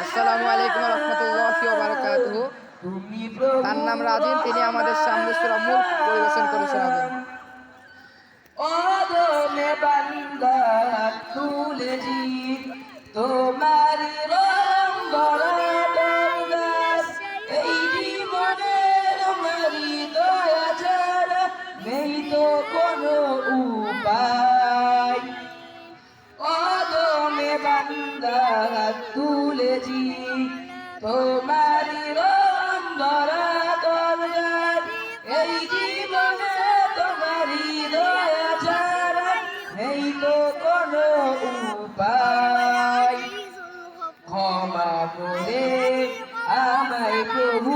আসসালামু আলাইকুম ওয়া রাহমাতুল্লাহি ওয়া বারাকাতুহু। তার নাম রাজিন, তিনি আমাদের সামনে সূরা মুলক পরিবেশন করে শোনাবেন। ওদমে বান্দা তুলেছি তোমারি রং ধরা দরদাস, এই জীবনে তোমারি দয়া ছাড়া নেই তো কোনো উপায়। ওদমে বান্দা তুলেছি তোমারি রং ধরা দরদাস, এই জীবনে তোমারি দয়া ছাড়া নেই তো কোনো উপায়। ক্ষমা করে আমায় প্রভু